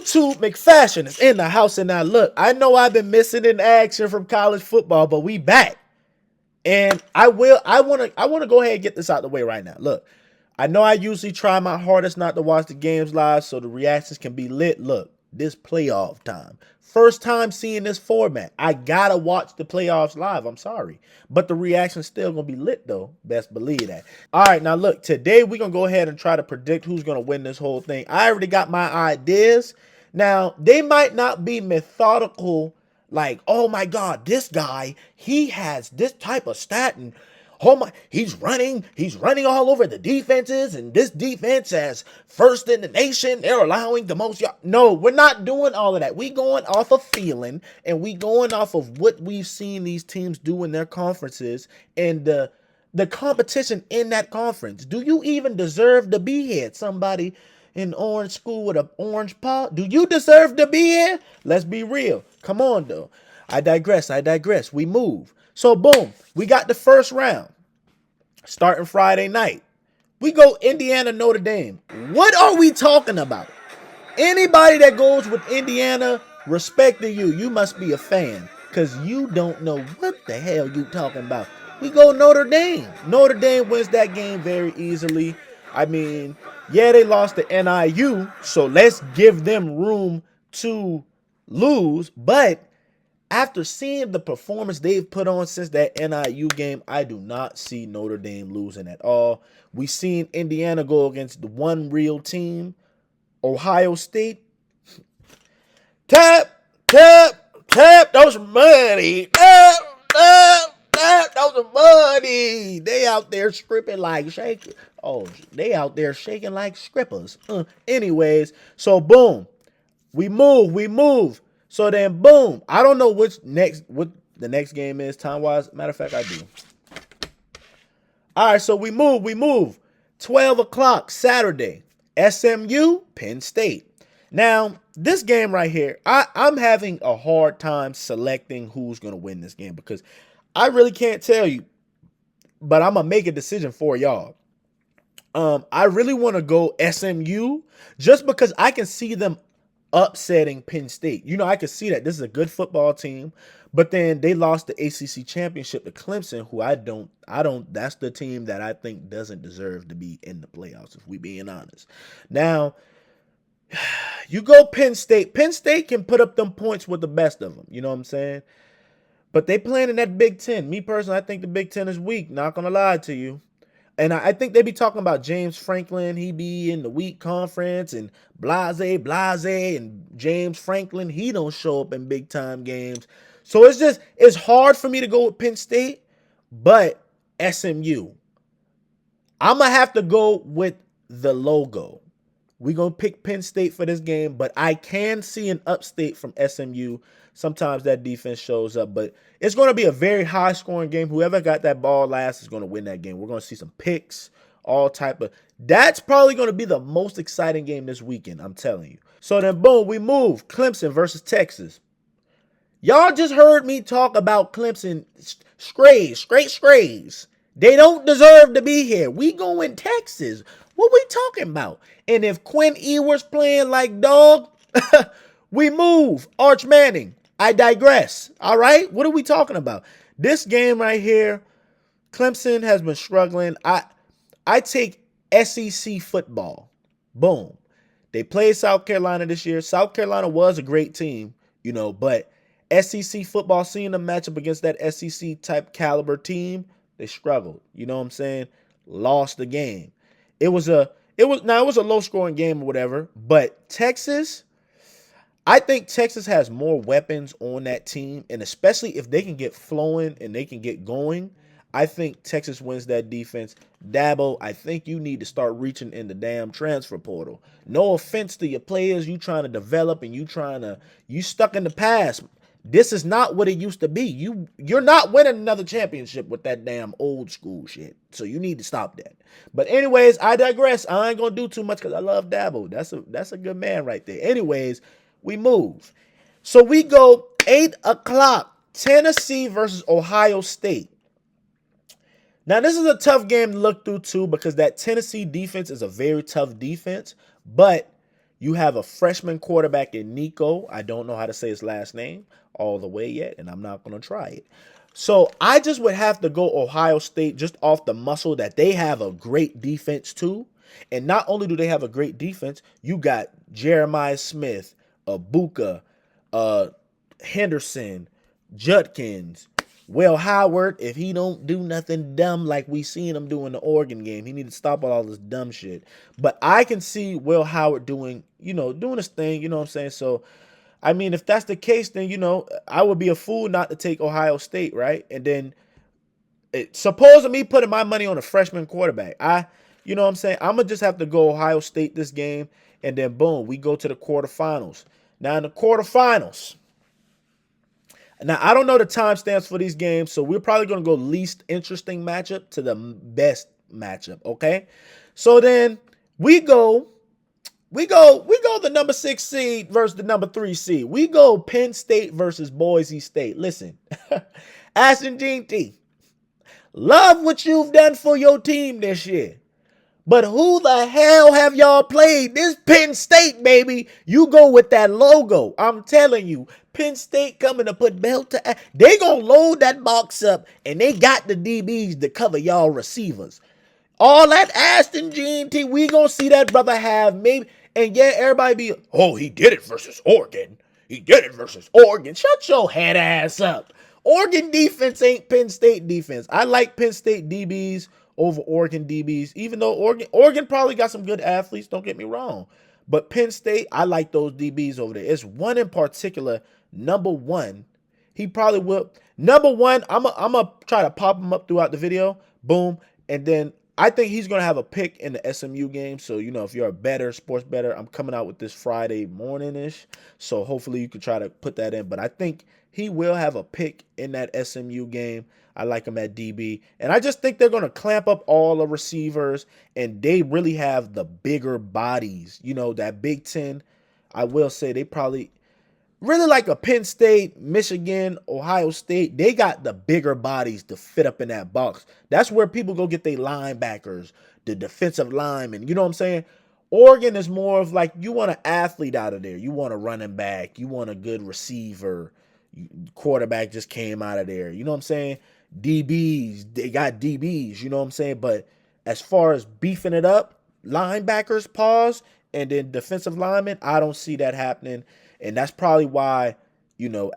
YouTube McFashion is in the house. And now look, I know I've been missing in action from college football, but we back. And I want to go ahead and get this out the way right now. Look, I know I usually try my hardest not to watch the games live so the reactions can be lit. Look, this playoff time. First time seeing this format. I gotta watch the playoffs live. I'm sorry. But the reaction's still gonna be lit though. Best believe that. All right, now look, today we're gonna go ahead and try to predict who's gonna win this whole thing. I already got my ideas. Now, they might not be methodical, like, oh my God, this guy, he has this type of stat and oh my, he's running all over the defenses, and this defense has first in the nation. They're allowing the most. No, we're not doing all of that. We going off of feeling, and we going off of what we've seen these teams do in their conferences and the competition in that conference. Do you even deserve to be here? Somebody in orange school with an orange paw. Do you deserve to be here? Let's be real. Come on, though. I digress. We move. So, boom, we got the first round starting Friday night. We go Indiana, Notre Dame. What are we talking about? Anybody that goes with Indiana, respect to you. You must be a fan because you don't know what the hell you talking about. We go Notre Dame. Notre Dame wins that game very easily. I mean, yeah, they lost to NIU, so let's give them room to lose, but after seeing the performance they've put on since that NIU game, I do not see Notre Dame losing at all. We've seen Indiana go against the one real team, Ohio State. Tap, those are money. Tap, those are money. They out there stripping like shaking. Oh, they out there shaking like strippers. Anyways, so boom, we move. So then, boom. I don't know what the next game is time-wise. Matter of fact, I do. All right, so we move. 12 o'clock Saturday. SMU, Penn State. Now, this game right here, I'm having a hard time selecting who's going to win this game because I really can't tell you, but I'm going to make a decision for y'all. I really want to go SMU just because I can see them upsetting Penn State. You know, I can see that this is a good football team, but then they lost the ACC championship to Clemson, who I don't, that's the team that I think doesn't deserve to be in the playoffs, if we being honest. Now, you go Penn State. Penn State can put up them points with the best of them. You know what I'm saying? But they playing in that Big Ten. Me personally, I think the Big Ten is weak. Not going to lie to you. And I think they be talking about James Franklin. He be in the weak conference and blase. And James Franklin, he don't show up in big time games. So it's hard for me to go with Penn State, but SMU. I'm going to have to go with the logo. We're going to pick Penn State for this game, but I can see an upstate from SMU. Sometimes that defense shows up, but it's going to be a very high-scoring game. Whoever got that ball last is going to win that game. We're going to see some picks, all type of... That's probably going to be the most exciting game this weekend, I'm telling you. So then, boom, we move. Clemson versus Texas. Y'all just heard me talk about Clemson strays. They don't deserve to be here. We going Texas. What we talking about? And if Quinn Ewers playing like dog, we move. Arch Manning. I digress. All right? What are we talking about? This game right here, Clemson has been struggling. I take SEC football. Boom. They played South Carolina this year. South Carolina was a great team, you know, but SEC football, seeing them match up against that SEC type caliber team, they struggled. You know what I'm saying? Lost the game. It was a low scoring game or whatever, but Texas, I think Texas has more weapons on that team, and especially if they can get flowing and they can get going, I think Texas wins that defense. Dabo, I think you need to start reaching in the damn transfer portal. No offense to your players you trying to develop and you stuck in the past. This is not what it used to be. You're not winning another championship with that damn old school shit. So you need to stop that. But anyways, I digress. I ain't gonna do too much because I love Dabo. That's a good man right there. Anyways, we move. So we go 8 o'clock. Tennessee versus Ohio State. Now, this is a tough game to look through, too, because that Tennessee defense is a very tough defense. But You have a freshman quarterback in Nico. I don't know how to say his last name all the way yet, and I'm not going to try it. So I just would have to go Ohio State just off the muscle that they have a great defense too. And not only do they have a great defense, you got Jeremiah Smith, Abuka, uh, Henderson, Judkins, Will Howard. If he don't do nothing dumb like we seen him do in the Oregon game, he need to stop all this dumb shit. But I can see Will Howard doing, doing his thing. You know what I'm saying? So I mean, if that's the case, then I would be a fool not to take Ohio State, right? And then suppose me putting my money on a freshman quarterback. You know what I'm saying? I'm gonna just have to go Ohio State this game, and then boom, we go to the quarterfinals. Now in the quarterfinals, now I don't know the timestamps for these games, so we're probably gonna go least interesting matchup to the best matchup. Okay, so then we go the number 6 seed versus the number 3 seed. We go Penn State versus Boise State. Listen, Ashton Jean-T, love what you've done for your team this year. But who the hell have y'all played? This Penn State, baby. You go with that logo. I'm telling you, Penn State coming to put belt to ass. They gonna load that box up, and they got the DBs to cover y'all receivers. All that Ashton Jean-T, we gonna see that brother have maybe. And yeah, everybody be, oh, he did it versus Oregon. He did it versus Oregon. Shut your head ass up. Oregon defense ain't Penn State defense. I like Penn State DBs over Oregon DBs, even though Oregon probably got some good athletes, don't get me wrong. But Penn State, I like those DBs over there. It's one in particular, number one. He probably will. Number one, I'm going to try to pop him up throughout the video. Boom. And then I think he's going to have a pick in the SMU game. So, if you're a bettor, sports bettor, I'm coming out with this Friday morning-ish. So hopefully you can try to put that in. But I think he will have a pick in that SMU game. I like him at DB. And I just think they're going to clamp up all the receivers. And they really have the bigger bodies. That Big Ten, I will say they probably really like a Penn State, Michigan, Ohio State. They got the bigger bodies to fit up in that box. That's where people go get their linebackers, the defensive linemen. You know what I'm saying? Oregon is more of like, you want an athlete out of there. You want a running back. You want a good receiver. Quarterback just came out of there. You know what I'm saying? DBs, they got DBs. You know what I'm saying? But as far as beefing it up, linebackers, pause, and then defensive linemen, I don't see that happening. And that's probably why,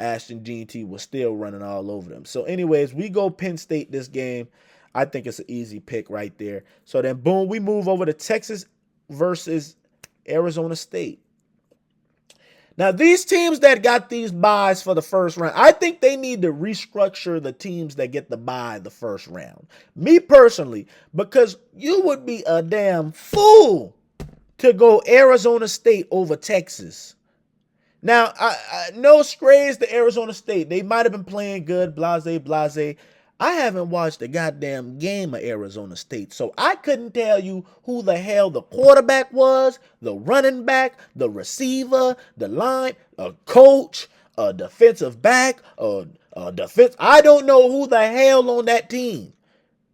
Ashton Jean-T was still running all over them. So anyways, we go Penn State this game. I think it's an easy pick right there. So then, boom, we move over to Texas versus Arizona State. Now, these teams that got these buys for the first round, I think they need to restructure the teams that get the bye the first round. Me personally, because you would be a damn fool to go Arizona State over Texas. Now, I no sprays to Arizona State. They might have been playing good, blase. I haven't watched a goddamn game of Arizona State, so I couldn't tell you who the hell the quarterback was, the running back, the receiver, the line, a coach, a defensive back, a defense. I don't know who the hell on that team.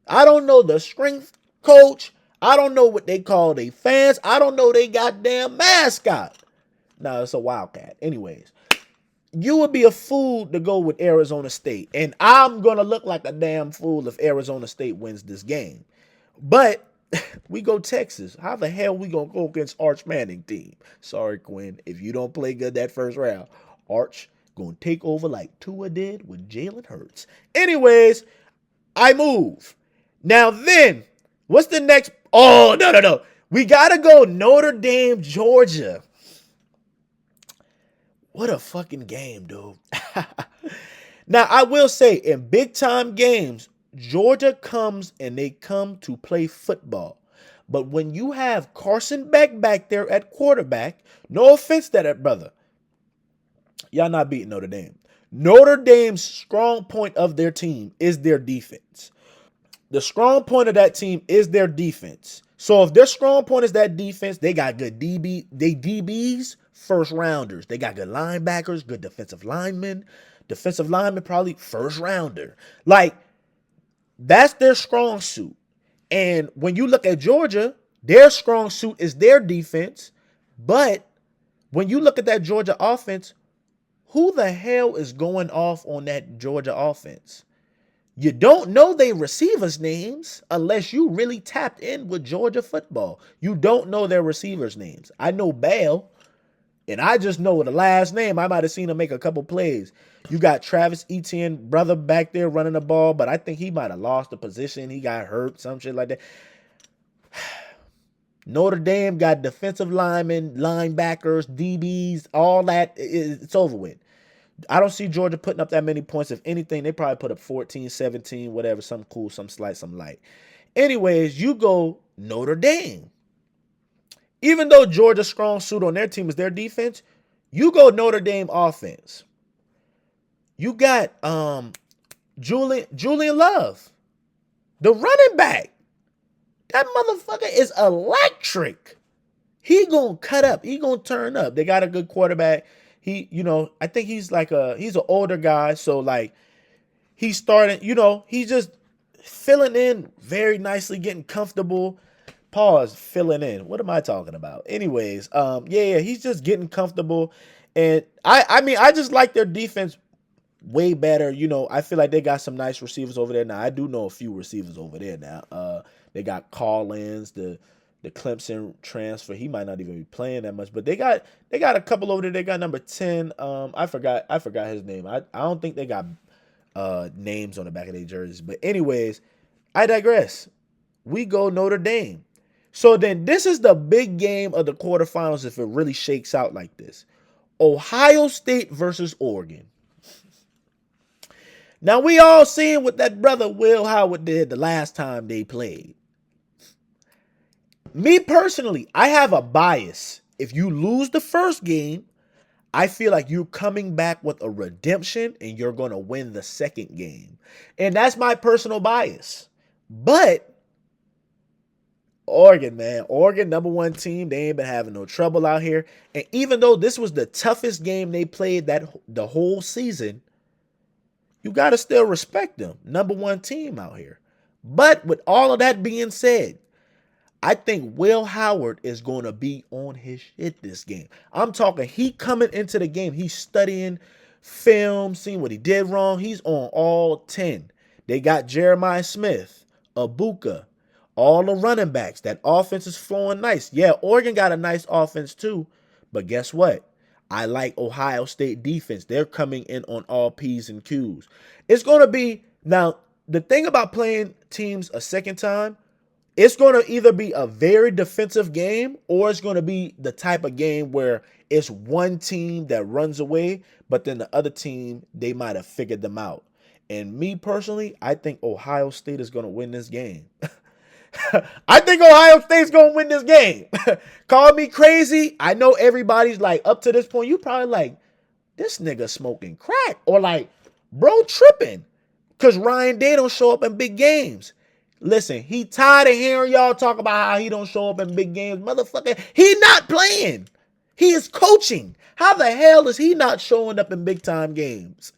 I don't know the strength coach. I don't know what they call their fans. I don't know they goddamn mascot. No, it's a Wildcat. Anyways, you would be a fool to go with Arizona State. And I'm going to look like a damn fool if Arizona State wins this game. But we go Texas. How the hell we going to go against Arch Manning team? Sorry, Quinn. If you don't play good that first round, Arch going to take over like Tua did with Jalen Hurts. Anyways, I move. Now then, what's the next? Oh, no. We got to go Notre Dame, Georgia. What a fucking game, dude. Now, I will say, in big-time games, Georgia comes and they come to play football. But when you have Carson Beck back there at quarterback, no offense to that brother, y'all not beating Notre Dame. Notre Dame's strong point of their team is their defense. The strong point of that team is their defense. So if their strong point is that defense, they got good DBs, first rounders. They got good linebackers, good defensive linemen. Defensive lineman probably first rounder. Like, that's their strong suit. And when you look at Georgia, their strong suit is their defense, but when you look at that Georgia offense, who the hell is going off on that Georgia offense? You don't know their receivers' names unless you really tapped in with Georgia football. You don't know their receivers' names. I know Bell, and I just know the last name. I might have seen him make a couple plays. You got Travis Etienne, brother, back there running the ball, but I think he might have lost the position. He got hurt, some shit like that. Notre Dame got defensive linemen, linebackers, DBs, all that. It's over with. I don't see Georgia putting up that many points. If anything, they probably put up 14, 17, whatever, some cool, some slight, some light. Anyways, you go Notre Dame. Even though Georgia's strong suit on their team is their defense, you go Notre Dame offense. You got Julian Love, the running back. That motherfucker is electric. He gonna cut up. He gonna turn up. They got a good quarterback. He, I think he's an older guy. So like he's starting, he's just filling in very nicely, getting comfortable. Pause, filling in. What am I talking about? Anyways, he's just getting comfortable. And I just like their defense way better. I feel like they got some nice receivers over there. Now, I do know a few receivers over there now. They got Collins, the Clemson transfer. He might not even be playing that much, but they got a couple over there. They got number 10. I forgot his name. I don't think they got names on the back of their jerseys. But anyways, I digress. We go Notre Dame. So then this is the big game of the quarterfinals if it really shakes out like this. Ohio State versus Oregon. Now we all seen what that brother Will Howard did the last time they played. Me personally, I have a bias. If you lose the first game, I feel like you're coming back with a redemption and you're going to win the second game. And that's my personal bias. But Oregon, man. Oregon, number one team. They ain't been having no trouble out here. And even though this was the toughest game they played the whole season, you got to still respect them. Number one team out here. But with all of that being said, I think Will Howard is going to be on his shit this game. I'm talking, he coming into the game. He's studying film, seeing what he did wrong. He's on all 10. They got Jeremiah Smith, Abuka, all the running backs. That offense is flowing nice. Yeah, Oregon got a nice offense too. But guess what? I like Ohio State defense. They're coming in on all P's and Q's. It's going to be, now, the thing about playing teams a second time, it's going to either be a very defensive game or it's going to be the type of game where it's one team that runs away, but then the other team, they might have figured them out. And me personally, I think Ohio State is going to win this game. I think Ohio State's going to win this game. Call me crazy. I know everybody's like, up to this point, you probably like, this nigga smoking crack. Or like, bro tripping. Because Ryan Day don't show up in big games. Listen, he tired of hearing y'all talk about how he don't show up in big games. Motherfucker, he not playing. He is coaching. How the hell is he not showing up in big time games?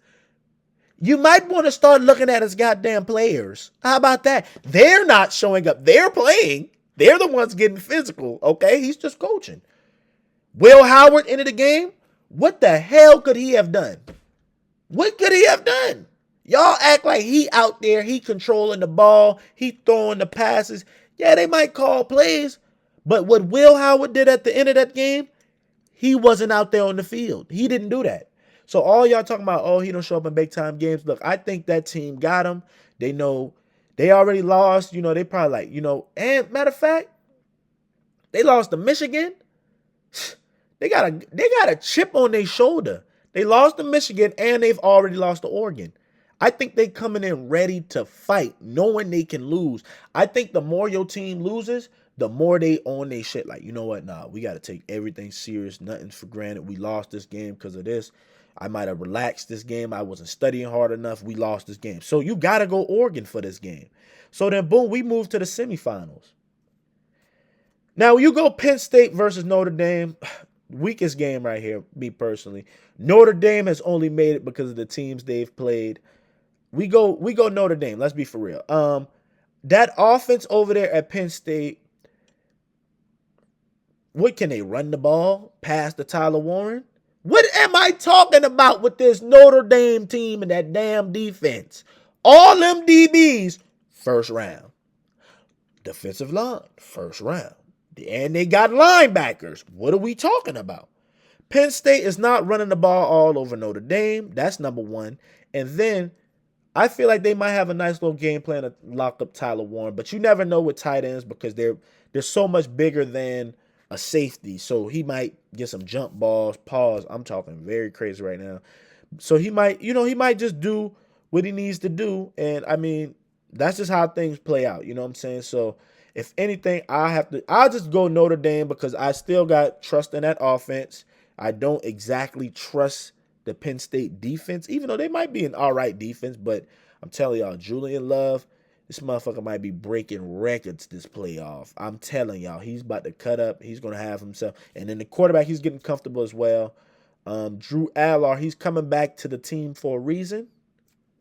You might want to start looking at his goddamn players. How about that? They're not showing up. They're playing. They're the ones getting physical, okay? He's just coaching. Will Howard into the game? What the hell could he have done? What could he have done? Y'all act like he out there, he controlling the ball, he throwing the passes. Yeah, they might call plays, but what Will Howard did at the end of that game, he wasn't out there on the field. He didn't do that. So all y'all talking about, oh, he don't show up in big time games. Look, I think that team got him. They know they already lost. They probably like, and matter of fact, they lost to Michigan. They got a chip on their shoulder. They lost to Michigan and they've already lost to Oregon. I think they coming in ready to fight, knowing they can lose. I think the more your team loses, the more they own their shit. Like, you know what? Nah, we got to take everything serious. Nothing's for granted. We lost this game because of this. I might have relaxed this game. I wasn't studying hard enough. We lost this game. So you got to go Oregon for this game. So then, boom, we move to the semifinals. Now, you go Penn State versus Notre Dame. Weakest game right here, me personally. Notre Dame has only made it because of the teams they've played. We go Notre Dame. Let's be for real. That offense over there at Penn State, What can they run the ball past the Tyler Warren? What am I talking about with this Notre Dame team and that damn defense? All them DBs, first round. Defensive line, first round. And they got linebackers. What are we talking about? Penn State is not running the ball all over Notre Dame. That's number one. And then I feel like they might have a nice little game plan to lock up Tyler Warren, but you never know with tight ends because they're so much bigger than a safety. So he might get some jump balls, pause. I'm talking very crazy right now. So he might just do what he needs to do. And I mean, that's just how things play out. You know what I'm saying? So if anything, I'll just go Notre Dame because I still got trust in that offense. I don't exactly trust the Penn State defense, even though they might be an all right defense. But I'm telling y'all, Julian Love, this motherfucker might be breaking records this playoff. I'm telling y'all, he's about to cut up. He's going to have himself. And then the quarterback, he's getting comfortable as well. Drew Allar, he's coming back to the team for a reason.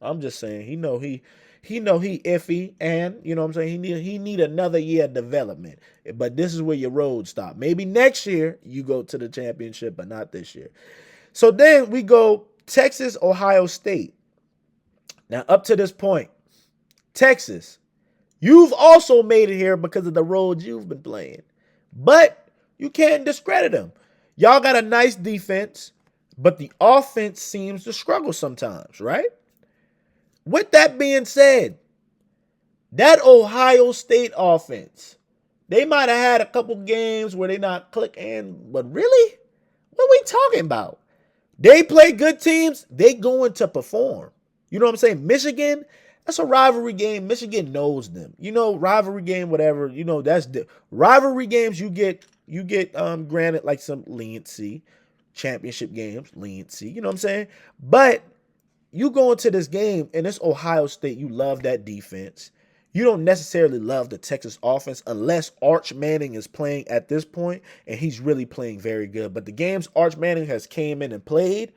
I'm just saying, he know he iffy, and you know what I'm saying, he need another year of development. But this is where your road stop. Maybe next year you go to the championship, but not this year. So then we go Texas, Ohio State. Now up to this point, Texas, you've also made it here because of the road you've been playing. But you can't discredit them. Y'all got a nice defense, but the offense seems to struggle sometimes, right? With that being said, that Ohio State offense, they might have had a couple games where they not clicking, but really? What are we talking about? They play good teams, they going to perform. You know what I'm saying? Michigan, that's a rivalry game. Michigan knows them. You know, rivalry game, whatever. You know, that's the rivalry games you get granted like some leniency. Championship games, leniency. You know what I'm saying? But you go into this game, and it's Ohio State. You love that defense. You don't necessarily love the Texas offense unless Arch Manning is playing at this point, and he's really playing very good. But the games Arch Manning has came in and played,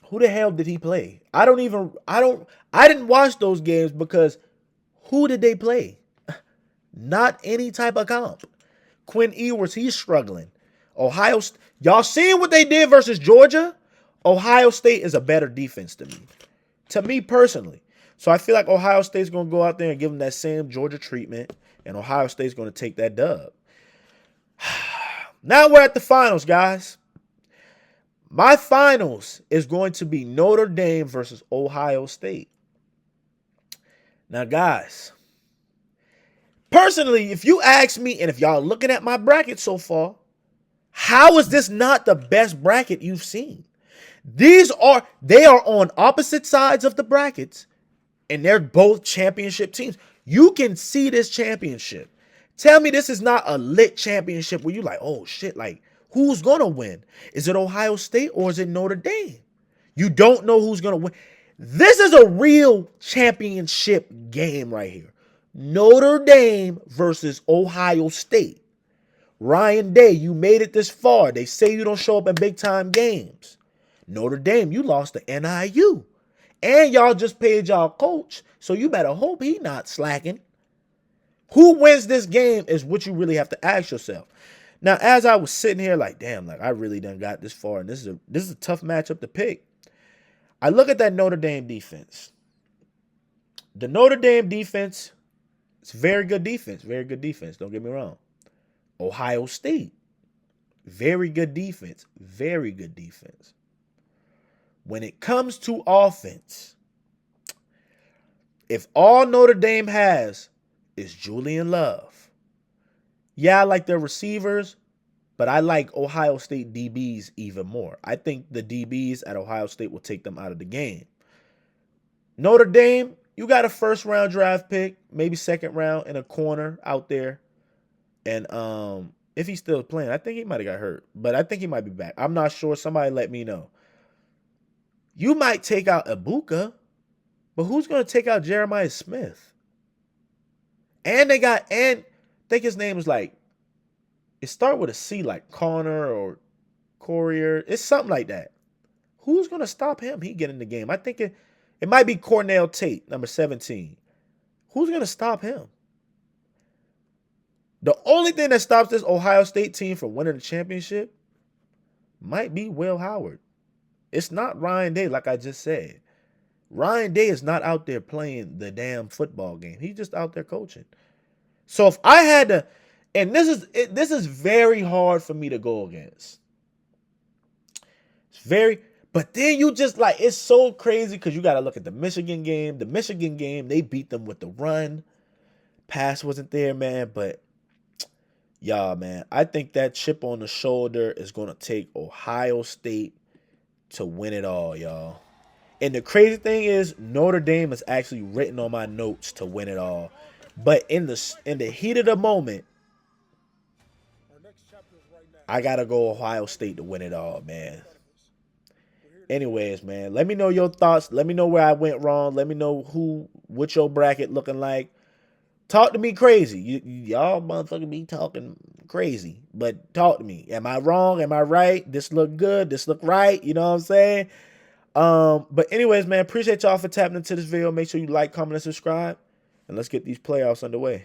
who the hell did he play? I didn't watch those games because who did they play? Not any type of comp. Quinn Ewers, he's struggling. Ohio, y'all seeing what they did versus Georgia? Ohio State is a better defense to me personally. So I feel like Ohio State's going to go out there and give them that same Georgia treatment, and Ohio State's going to take that dub. Now we're at the finals, guys. My finals is going to be Notre Dame versus Ohio State. Now, guys, personally, if you ask me, and if y'all looking at my bracket so far, how is this not the best bracket you've seen? They are on opposite sides of the brackets, and they're both championship teams. You can see this championship. Tell me this is not a lit championship where you like, oh shit, like who's gonna win? Is it Ohio State or is it Notre Dame? You don't know who's gonna win. This is a real championship game right here. Notre Dame versus Ohio State. Ryan Day, you made it this far. They say you don't show up in big time games. Notre Dame, you lost to NIU. And y'all just paid y'all coach, so you better hope he not slacking. Who wins this game is what you really have to ask yourself. Now, as I was sitting here like, damn, like I really done got this far, and this is a tough matchup to pick. I look at that Notre Dame defense. The Notre Dame defense, it's very good defense, don't get me wrong. Ohio State, very good defense. When it comes to offense, if all Notre Dame has is Julian Love, yeah, I like their receivers, but I like Ohio State DBs even more. I think the DBs at Ohio State will take them out of the game. Notre Dame, you got a first round draft pick, maybe second round in a corner out there. And if he's still playing, I think he might have got hurt, but I think he might be back. I'm not sure. Somebody let me know. You might take out Ibuka, but who's going to take out Jeremiah Smith? And I think his name is like, it starts with a C, like Connor or Courier. It's something like that. Who's going to stop him? He get in the game. I think it might be Cornell Tate, number 17. Who's going to stop him? The only thing that stops this Ohio State team from winning the championship might be Will Howard. It's not Ryan Day, like I just said. Ryan Day is not out there playing the damn football game. He's just out there coaching. So if I had to, and this is very hard for me to go against. It's very, but then you just like, it's so crazy because you got to look at the Michigan game. The Michigan game, they beat them with the run. Pass wasn't there, man. But y'all, man, I think that chip on the shoulder is going to take Ohio State to win it all, y'all. And the crazy thing is, Notre Dame is actually written on my notes to win it all. But in the heat of the moment, I gotta go Ohio State to win it all, man. Anyways, man, let me know your thoughts. Let me know where I went wrong. Let me know what your bracket looking like. Talk to me crazy. Y'all motherfucking be talking crazy. But talk to me. Am I wrong? Am I right? This look good. This look right. You know what I'm saying? But anyways, man, appreciate y'all for tapping into this video. Make sure you like, comment, and subscribe. And let's get these playoffs underway.